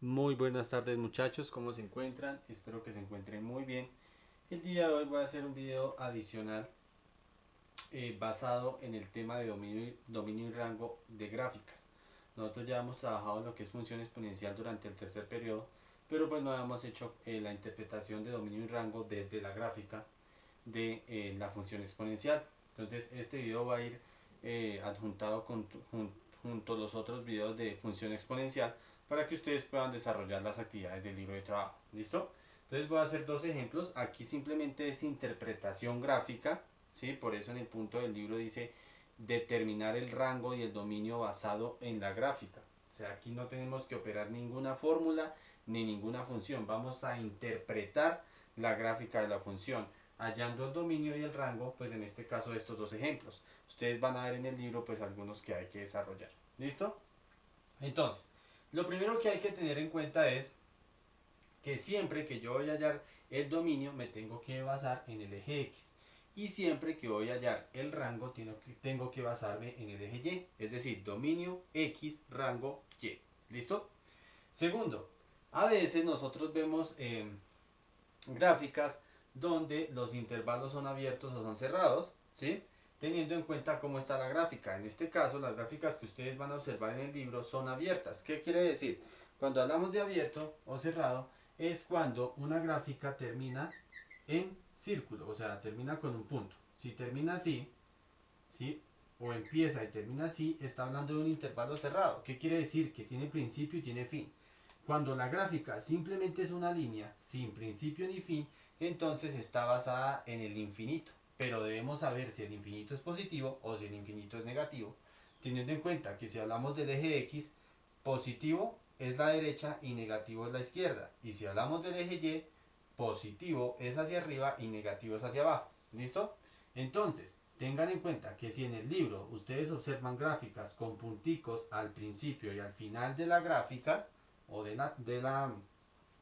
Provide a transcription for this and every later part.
Muy buenas tardes muchachos, ¿cómo se encuentran? Espero que se encuentren muy bien. El día de hoy voy a hacer un video adicional basado en el tema de dominio y rango de gráficas. Nosotros ya hemos trabajado en lo que es función exponencial durante el tercer periodo, pero pues no habíamos hecho la interpretación de dominio y rango desde la gráfica de la función exponencial. Entonces este video va a ir adjuntado junto a los otros videos de función exponencial para que ustedes puedan desarrollar las actividades del libro de trabajo. ¿Listo? Entonces voy a hacer dos ejemplos. Aquí simplemente es interpretación gráfica, ¿sí? Por eso en el punto del libro dice determinar el rango y el dominio basado en la gráfica. O sea, aquí no tenemos que operar ninguna fórmula ni ninguna función. Vamos a interpretar la gráfica de la función hallando el dominio y el rango, pues en este caso estos dos ejemplos. Ustedes van a ver en el libro pues algunos que hay que desarrollar. ¿Listo? Entonces, lo primero que hay que tener en cuenta es que siempre que yo voy a hallar el dominio me tengo que basar en el eje X. Y siempre que voy a hallar el rango tengo que basarme en el eje Y. Es decir, dominio X, rango Y. ¿Listo? Segundo, a veces nosotros vemos gráficas donde los intervalos son abiertos o son cerrados, ¿sí? Teniendo en cuenta cómo está la gráfica. En este caso, las gráficas que ustedes van a observar en el libro son abiertas. ¿Qué quiere decir? Cuando hablamos de abierto o cerrado, es cuando una gráfica termina en círculo, o sea, termina con un punto. Si termina así, ¿sí? O empieza y termina así, está hablando de un intervalo cerrado. ¿Qué quiere decir? Que tiene principio y tiene fin. Cuando la gráfica simplemente es una línea sin principio ni fin, entonces está basada en el infinito. Pero debemos saber si el infinito es positivo o si el infinito es negativo, teniendo en cuenta que si hablamos del eje X, positivo es la derecha y negativo es la izquierda. Y si hablamos del eje Y, positivo es hacia arriba y negativo es hacia abajo. ¿Listo? Entonces, tengan en cuenta que si en el libro ustedes observan gráficas con punticos al principio y al final de la gráfica, o de la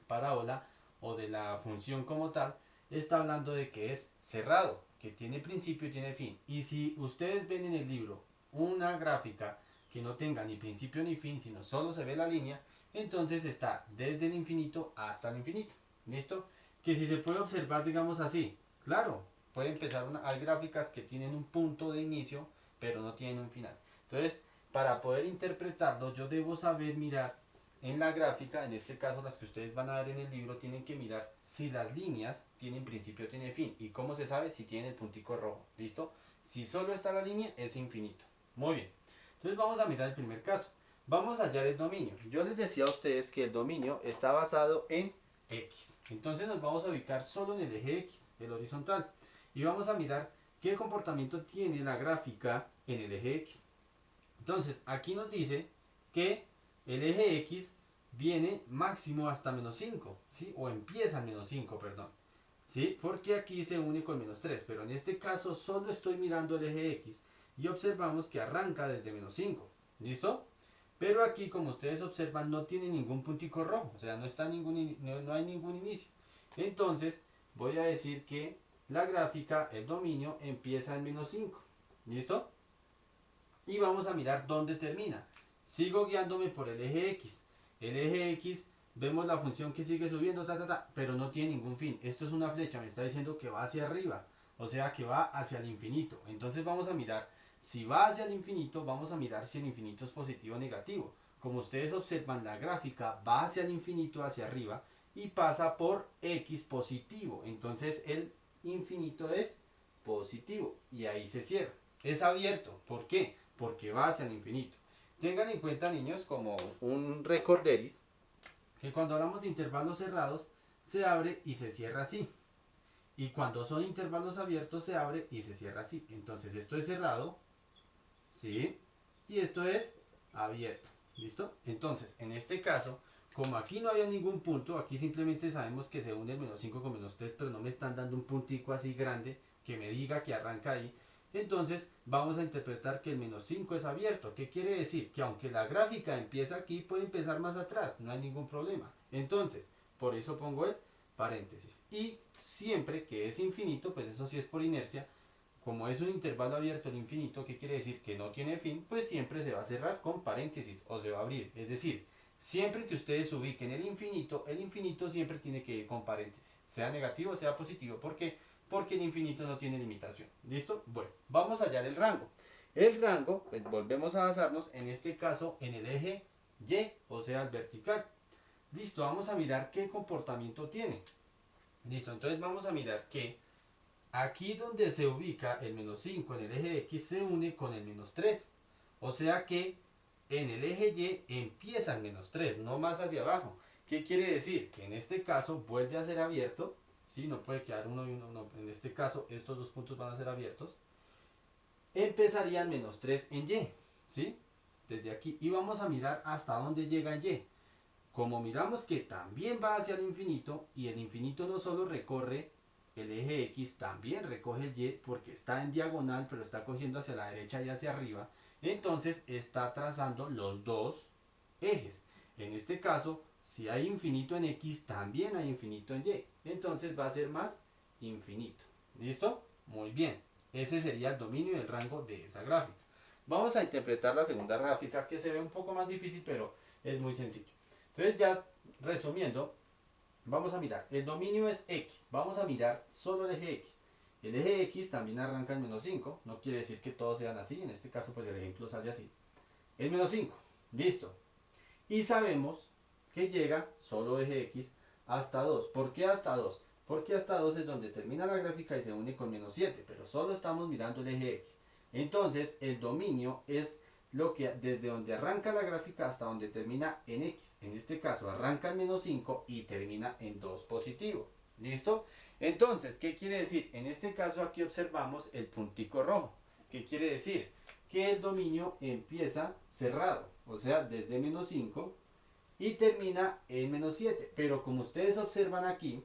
parábola, o de la función como tal, está hablando de que es cerrado, que tiene principio y tiene fin. Y si ustedes ven en el libro una gráfica que no tenga ni principio ni fin, sino solo se ve la línea, entonces está desde el infinito hasta el infinito. ¿Listo? Que si se puede observar, digamos así, claro, puede empezar hay gráficas que tienen un punto de inicio, pero no tienen un final. Entonces, para poder interpretarlo, yo debo saber mirar en la gráfica, en este caso las que ustedes van a ver en el libro, tienen que mirar si las líneas tienen principio o tienen fin. ¿Y cómo se sabe? Si tienen el puntico rojo. ¿Listo? Si solo está la línea, es infinito. Muy bien. Entonces vamos a mirar el primer caso. Vamos a hallar el dominio. Yo les decía a ustedes que el dominio está basado en X. Entonces nos vamos a ubicar solo en el eje X, el horizontal. Y vamos a mirar qué comportamiento tiene la gráfica en el eje X. Entonces aquí nos dice que el eje X viene máximo hasta menos 5, ¿sí? O empieza en menos 5, perdón. ¿Sí? Porque aquí se une con menos 3, pero en este caso solo estoy mirando el eje X y observamos que arranca desde menos 5. ¿Listo? Pero aquí, como ustedes observan, no tiene ningún puntico rojo, o sea, no hay ningún inicio. Entonces, voy a decir que la gráfica, el dominio, empieza en menos 5. ¿Listo? Y vamos a mirar dónde termina. Sigo guiándome por el eje X. El eje X, vemos la función que sigue subiendo, pero no tiene ningún fin. Esto es una flecha, me está diciendo que va hacia arriba, o sea que va hacia el infinito. Entonces vamos a mirar, si va hacia el infinito, vamos a mirar si el infinito es positivo o negativo. Como ustedes observan, la gráfica va hacia el infinito, hacia arriba, y pasa por X positivo. Entonces el infinito es positivo, y ahí se cierra. Es abierto, ¿por qué? Porque va hacia el infinito. Tengan en cuenta, niños, como un recorderis, que cuando hablamos de intervalos cerrados, se abre y se cierra así. Y cuando son intervalos abiertos, se abre y se cierra así. Entonces esto es cerrado, ¿sí? Y esto es abierto, ¿listo? Entonces, en este caso, como aquí no había ningún punto, aquí simplemente sabemos que se une el menos 5 con menos 3, pero no me están dando un puntico así grande que me diga que arranca ahí. Entonces vamos a interpretar que el menos 5 es abierto. ¿Qué quiere decir? Que aunque la gráfica empieza aquí, puede empezar más atrás, no hay ningún problema. Entonces, por eso pongo el paréntesis. Y siempre que es infinito, pues eso sí es por inercia, como es un intervalo abierto al infinito, ¿qué quiere decir? Que no tiene fin, pues siempre se va a cerrar con paréntesis o se va a abrir. Es decir, Siempre que ustedes ubiquen el infinito siempre tiene que ir con paréntesis, sea negativo, sea positivo. ¿Por qué? Porque el infinito no tiene limitación. ¿Listo? Bueno, vamos a hallar el rango. El rango, pues volvemos a basarnos en este caso en el eje Y, o sea, el vertical. Listo, vamos a mirar qué comportamiento tiene. Listo, entonces vamos a mirar que aquí donde se ubica el -5 en el eje X se une con el -3. O sea que en el eje Y empieza el -3, no más hacia abajo. ¿Qué quiere decir? Que en este caso vuelve a ser abierto. ¿Sí? No puede quedar uno y uno. No. En este caso estos dos puntos van a ser abiertos. Empezaría el -3 en Y. ¿Sí? Desde aquí. Y vamos a mirar hasta dónde llega Y. Como miramos que también va hacia el infinito y el infinito no solo recorre el eje X, también recoge el Y porque está en diagonal pero está cogiendo hacia la derecha y hacia arriba, entonces está trazando los dos ejes. En este caso, si hay infinito en X, también hay infinito en Y, entonces va a ser más infinito. ¿Listo? Muy bien. Ese sería el dominio y el rango de esa gráfica. Vamos a interpretar la segunda gráfica que se ve un poco más difícil pero es muy sencillo. Entonces ya resumiendo, vamos a mirar, el dominio es X, vamos a mirar solo el eje X. El eje X también arranca en -5, no quiere decir que todos sean así, en este caso pues el ejemplo sale así. El -5, listo. Y sabemos que llega solo eje X hasta 2. ¿Por qué hasta 2? Porque hasta 2 es donde termina la gráfica y se une con -7, pero solo estamos mirando el eje X. Entonces el dominio es lo que desde donde arranca la gráfica hasta donde termina en X. En este caso arranca en -5 y termina en 2 positivo. ¿Listo? Entonces, ¿qué quiere decir? En este caso aquí observamos el puntico rojo. ¿Qué quiere decir? Que el dominio empieza cerrado, o sea, desde -5 y termina en -7. Pero como ustedes observan aquí,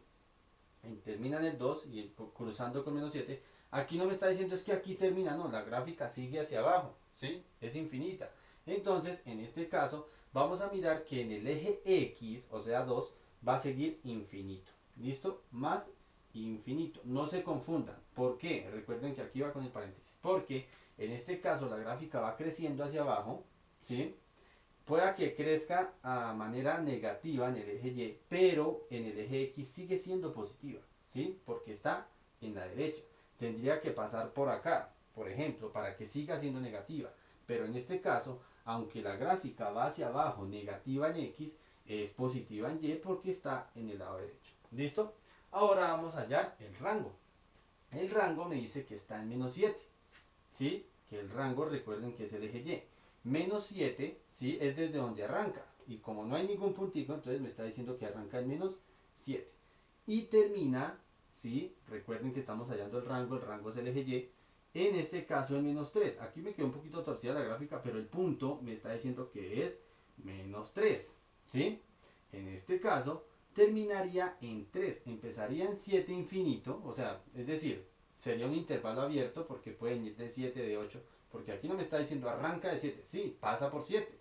termina en el 2 y cruzando con -7, aquí no me está diciendo es que aquí termina, no, la gráfica sigue hacia abajo, ¿sí? Es infinita. Entonces, en este caso, vamos a mirar que en el eje X, o sea 2, va a seguir infinito. ¿Listo? Más infinito. No se confundan. ¿Por qué? Recuerden que aquí va con el paréntesis. Porque en este caso la gráfica va creciendo hacia abajo, ¿sí? Pueda que crezca a manera negativa en el eje Y, pero en el eje X sigue siendo positiva, ¿sí? Porque está en la derecha. Tendría que pasar por acá, por ejemplo, para que siga siendo negativa. Pero en este caso, aunque la gráfica va hacia abajo, negativa en X, es positiva en Y porque está en el lado derecho. ¿Listo? Ahora vamos a hallar el rango. El rango me dice que está en -7, ¿sí? Que el rango, recuerden que es el eje Y. -7, ¿sí? Es desde donde arranca. Y como no hay ningún puntico, entonces me está diciendo que arranca en -7. Y termina, ¿sí? Recuerden que estamos hallando el rango es el eje Y. En este caso en -3. Aquí me quedó un poquito torcida la gráfica, pero el punto me está diciendo que es -3, ¿sí? En este caso terminaría en 3. Empezaría en 7 infinito, o sea, es decir, sería un intervalo abierto porque pueden ir de 7, de 8, porque aquí no me está diciendo arranca de 7, sí, pasa por 7,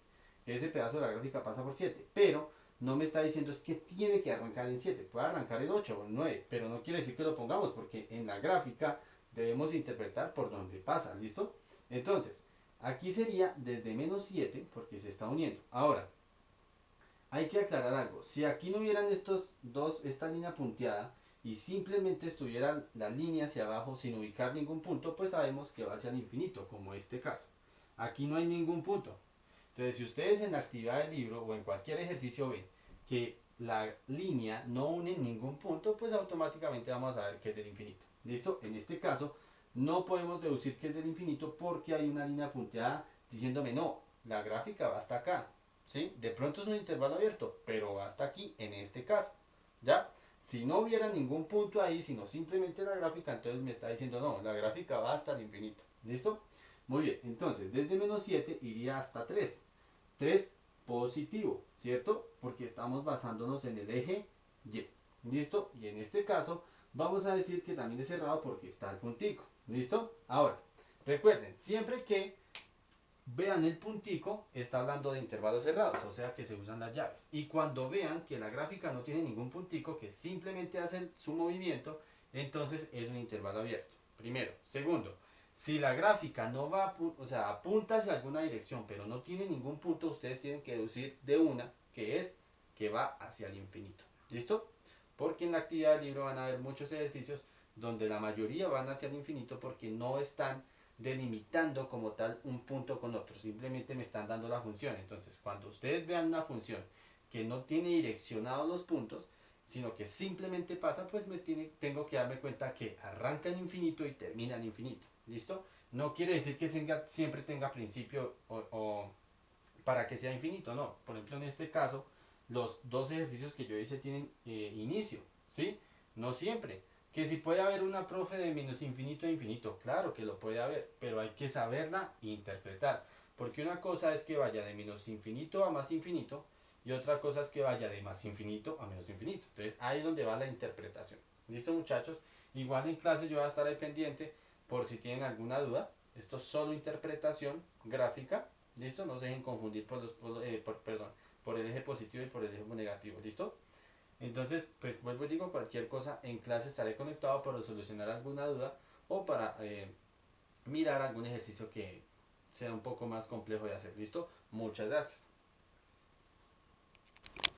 ese pedazo de la gráfica pasa por 7, pero no me está diciendo es que tiene que arrancar en 7, puede arrancar en 8 o en 9, pero no quiere decir que lo pongamos porque en la gráfica debemos interpretar por dónde pasa, ¿listo? Entonces, aquí sería desde -7 porque se está uniendo. Ahora, hay que aclarar algo, si aquí no hubieran estos dos, esta línea punteada, y simplemente estuviera la línea hacia abajo sin ubicar ningún punto, pues sabemos que va hacia el infinito, como este caso. Aquí no hay ningún punto. Entonces, si ustedes en la actividad del libro o en cualquier ejercicio ven que la línea no une ningún punto, pues automáticamente vamos a ver que es el infinito. ¿Listo? En este caso, no podemos deducir que es el infinito porque hay una línea punteada diciéndome no, la gráfica va hasta acá. ¿Sí? De pronto es un intervalo abierto, pero va hasta aquí en este caso. ¿Ya? Si no hubiera ningún punto ahí, sino simplemente la gráfica, entonces me está diciendo no, la gráfica va hasta el infinito. ¿Listo? Muy bien, entonces desde -7 iría hasta 3. 3 positivo, ¿cierto? Porque estamos basándonos en el eje Y. ¿Listo? Y en este caso vamos a decir que también es cerrado porque está el puntico. ¿Listo? Ahora, recuerden, siempre que vean el puntico, está hablando de intervalos cerrados, o sea que se usan las llaves. Y cuando vean que la gráfica no tiene ningún puntico, que simplemente hace su movimiento, entonces es un intervalo abierto. Primero. Segundo, si la gráfica no va, o sea, apunta hacia alguna dirección, pero no tiene ningún punto, ustedes tienen que deducir de una que que va hacia el infinito. ¿Listo? Porque en la actividad del libro van a haber muchos ejercicios donde la mayoría van hacia el infinito porque no están delimitando como tal un punto con otro, simplemente me están dando la función. Entonces, cuando ustedes vean una función que no tiene direccionados los puntos, sino que simplemente pasa, pues tengo que darme cuenta que arranca en infinito y termina en infinito. ¿Listo? No quiere decir que siempre tenga principio o para que sea infinito, no. Por ejemplo, en este caso, los dos ejercicios que yo hice tienen inicio, ¿sí? No siempre. Que si puede haber una profe de menos infinito a infinito, claro que lo puede haber, pero hay que saberla interpretar. Porque una cosa es que vaya de menos infinito a más infinito y otra cosa es que vaya de más infinito a menos infinito. Entonces ahí es donde va la interpretación. ¿Listo, muchachos? Igual en clase yo voy a estar ahí pendiente por si tienen alguna duda. Esto es solo interpretación gráfica. ¿Listo? No se dejen confundir por el eje positivo y por el eje negativo. ¿Listo? Entonces, pues vuelvo y digo, cualquier cosa en clase estaré conectado para solucionar alguna duda o para mirar algún ejercicio que sea un poco más complejo de hacer. ¿Listo? Muchas gracias.